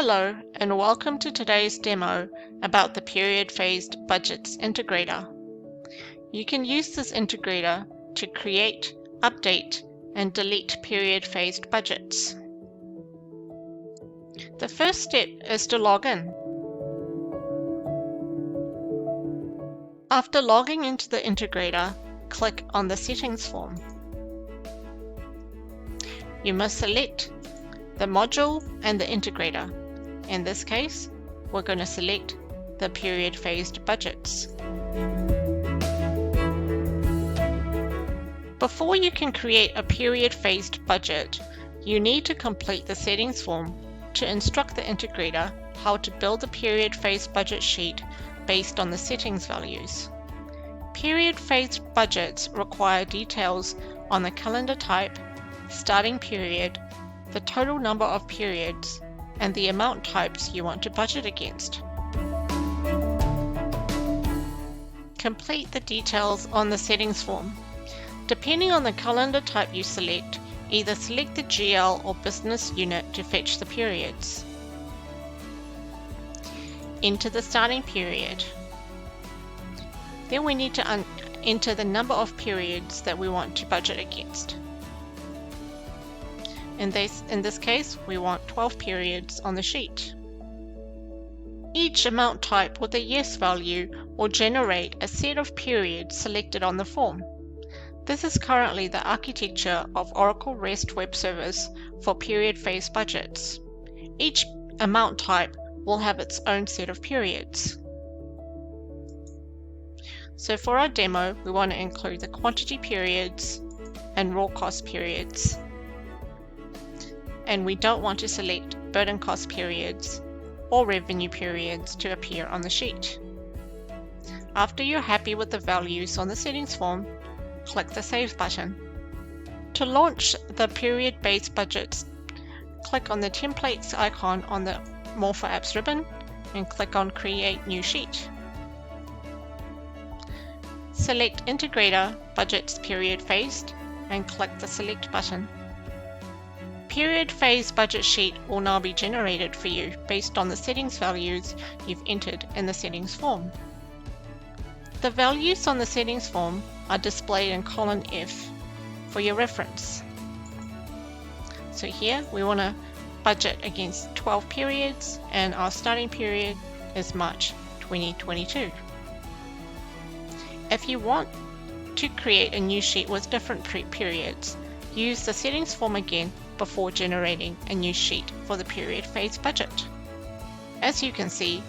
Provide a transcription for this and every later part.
Hello and welcome to today's demo about the Period Phased Budgets integrator. You can use this integrator to create, update, and delete period phased budgets. The first step is to log in. After logging into the integrator, click on the Settings form. You must select the module and the integrator. In this case, we're going to select the period phased budgets. Before you can create a period phased budget, you need to complete the settings form to instruct the integrator how to build a period phased budget sheet based on the settings values. Period phased budgets require details on the calendar type, starting period, the total number of periods, and the amount types you want to budget against. Complete the details on the settings form. Depending on the calendar type you select, either select the GL or business unit to fetch the periods. Enter the starting period. Then we need to enter the number of periods that we want to budget against. In this case, we want 12 periods on the sheet. Each amount type with a yes value will generate a set of periods selected on the form. This is currently the architecture of Oracle REST Web Service for period phase budgets. Each amount type will have its own set of periods. So for our demo, we want to include the quantity periods and raw cost periods. And we don't want to select burden cost periods or revenue periods to appear on the sheet. After you're happy with the values on the settings form, click the Save button. To launch the period-based budgets, click on the Templates icon on the More for Apps ribbon and click on Create New Sheet. Select Integrator Budgets Period Phased and click the Select button. Period phase budget sheet will now be generated for you based on the settings values you've entered in the settings form. The values on the settings form are displayed in column F for your reference. So here we want to budget against 12 periods and our starting period is March 2022. If you want to create a new sheet with different periods, use the settings form again before generating a new sheet for the period phase budget. As you can see,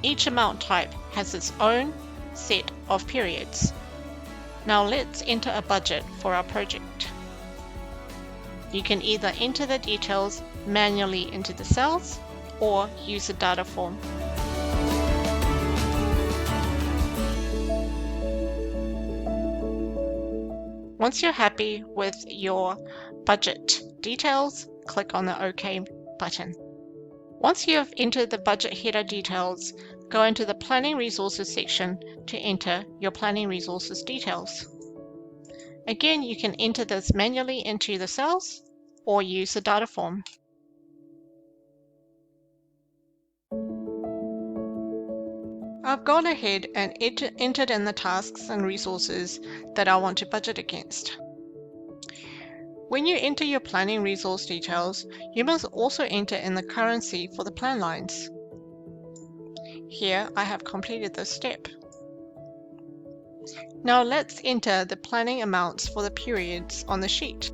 each amount type has its own set of periods. Now let's enter a budget for our project. You can either enter the details manually into the cells or use a data form. Once you're happy with your budget details, click on the OK button. Once you have entered the budget header details, go into the Planning Resources section to enter your planning resources details. Again, you can enter this manually into the cells or use the data form. I've gone ahead and entered in the tasks and resources that I want to budget against. When you enter your planning resource details, you must also enter in the currency for the plan lines. Here I have completed this step. Now let's enter the planning amounts for the periods on the sheet.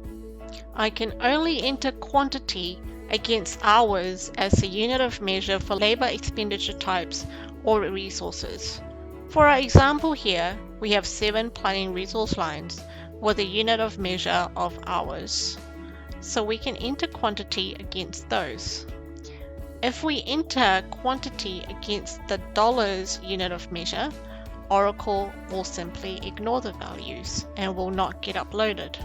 I can only enter quantity against hours as the unit of measure for labor expenditure types or resources. For our example here, we have 7 planning resource lines with a unit of measure of hours. So we can enter quantity against those. If we enter quantity against the dollars unit of measure, Oracle will simply ignore the values and will not get uploaded.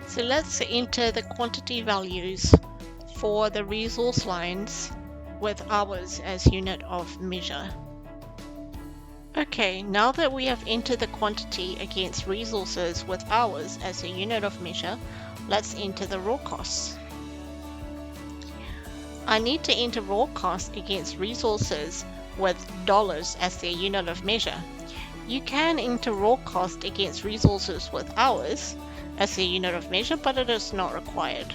So let's enter the quantity values for the resource lines with hours as unit of measure. Okay, now that we have entered the quantity against resources with hours as a unit of measure, let's enter the raw costs. I need to enter raw cost against resources with dollars as their unit of measure. You can enter raw cost against resources with hours as their unit of measure, but it is not required.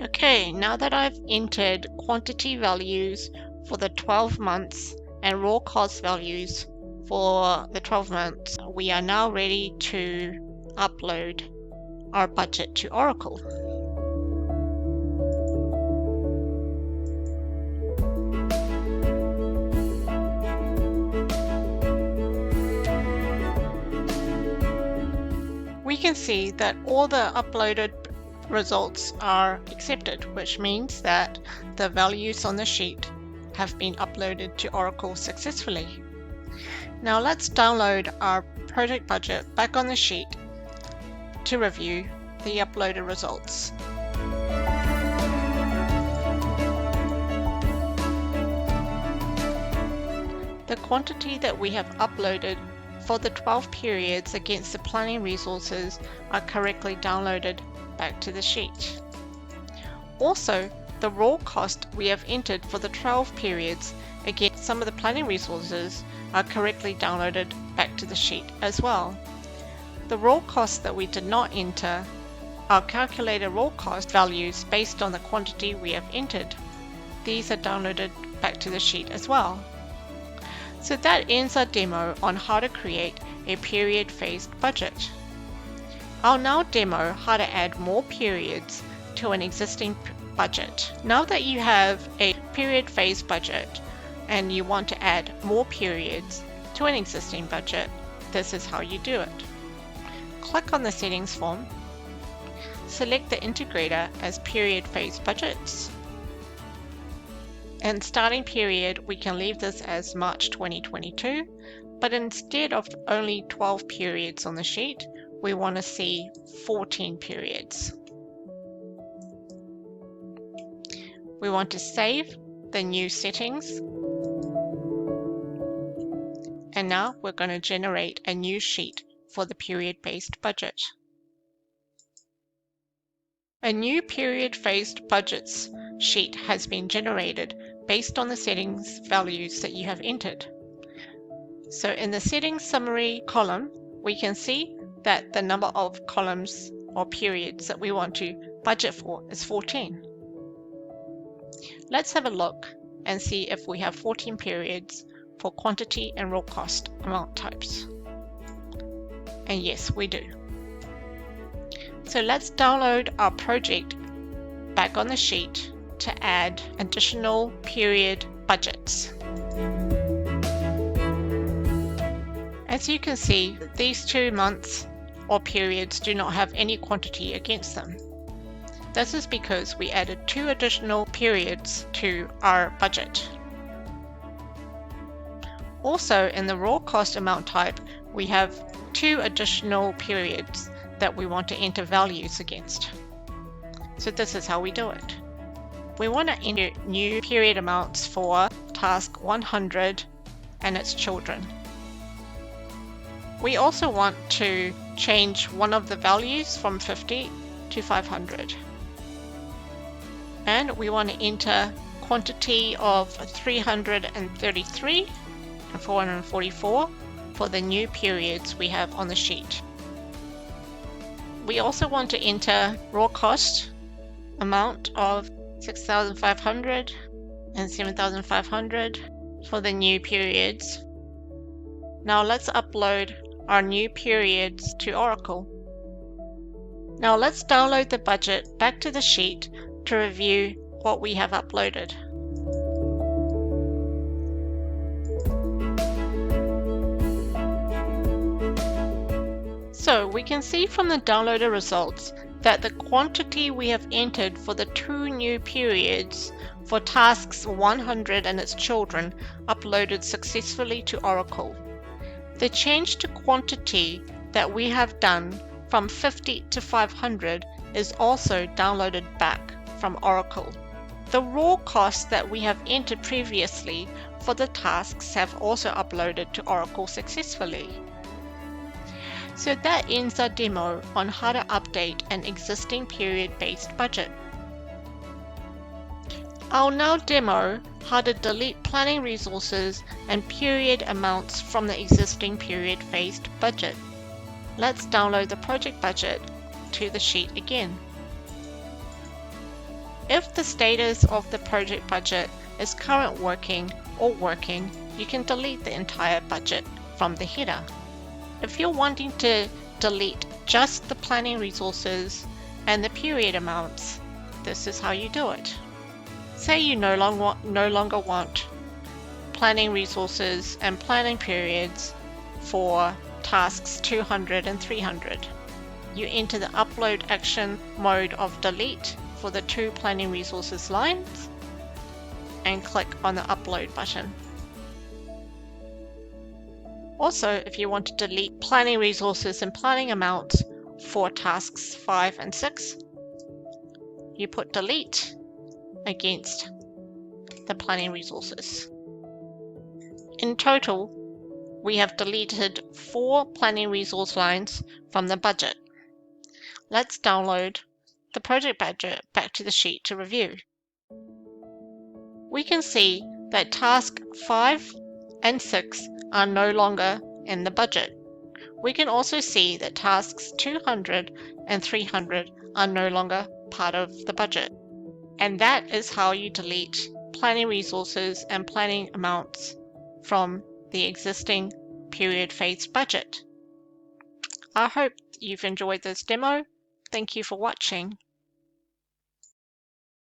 Okay, now that I've entered quantity values for the 12 months and raw cost values for the 12 months, we are now ready to upload our budget to Oracle. We can see that all the uploaded results are accepted, which means that the values on the sheet have been uploaded to Oracle successfully. Now let's download our project budget back on the sheet to review the uploaded results. The quantity that we have uploaded for the 12 periods against the planning resources are correctly downloaded back to the sheet. Also, the raw cost we have entered for the 12 periods against some of the planning resources are correctly downloaded back to the sheet as well. The raw costs that we did not enter are calculated raw cost values based on the quantity we have entered. These are downloaded back to the sheet as well. So that ends our demo on how to create a period-phased budget. I'll now demo how to add more periods to an existing budget. Now that you have a period-phased budget and you want to add more periods to an existing budget, this is how you do it. Click on the settings form, select the integrator as period-phased budgets, and starting period we can leave this as March 2022, but instead of only 12 periods on the sheet, we want to see 14 periods. We want to save the new settings, and now we're going to generate a new sheet for the period-based budget. A new period-phased budgets sheet has been generated based on the settings values that you have entered. So in the settings summary column, we can see that the number of columns or periods that we want to budget for is 14. Let's have a look and see if we have 14 periods for quantity and raw cost amount types. And yes, we do. So let's download our project back on the sheet to add additional period budgets. As you can see, these 2 months or periods do not have any quantity against them. This is because we added 2 additional periods to our budget. Also, in the raw cost amount type, we have 2 additional periods that we want to enter values against. So this is how we do it. We want to enter new period amounts for task 100 and its children. We also want to change one of the values from 50 to 500. And we want to enter quantity of 333 and 444 for the new periods we have on the sheet. We also want to enter raw cost amount of 6,500 and 7,500 for the new periods. Now let's upload our new periods to Oracle. Now let's download the budget back to the sheet to review what we have uploaded. So we can see from the downloaded results that the quantity we have entered for the 2 new periods for tasks 100 and its children uploaded successfully to Oracle. The change to quantity that we have done from 50 to 500 is also downloaded back from Oracle. The raw costs that we have entered previously for the tasks have also uploaded to Oracle successfully. So that ends our demo on how to update an existing period-based budget. I'll now demo how to delete planning resources and period amounts from the existing period-based budget. Let's download the project budget to the sheet again. If the status of the project budget is current working or working, you can delete the entire budget from the header. If you're wanting to delete just the planning resources and the period amounts, this is how you do it. Say you no longer want planning resources and planning periods for tasks 200 and 300. You enter the upload action mode of delete for the 2 planning resources lines and click on the upload button. Also, if you want to delete planning resources and planning amounts for tasks 5 and 6, you put delete against the planning resources. In total, we have deleted 4 planning resource lines from the budget. Let's download the project budget back to the sheet to review. We can see that task 5 and 6 are no longer in the budget. We can also see that tasks 200 and 300 are no longer part of the budget. And that is how you delete planning resources and planning amounts from the existing period-phased budget. I hope you've enjoyed this demo. Thank you for watching.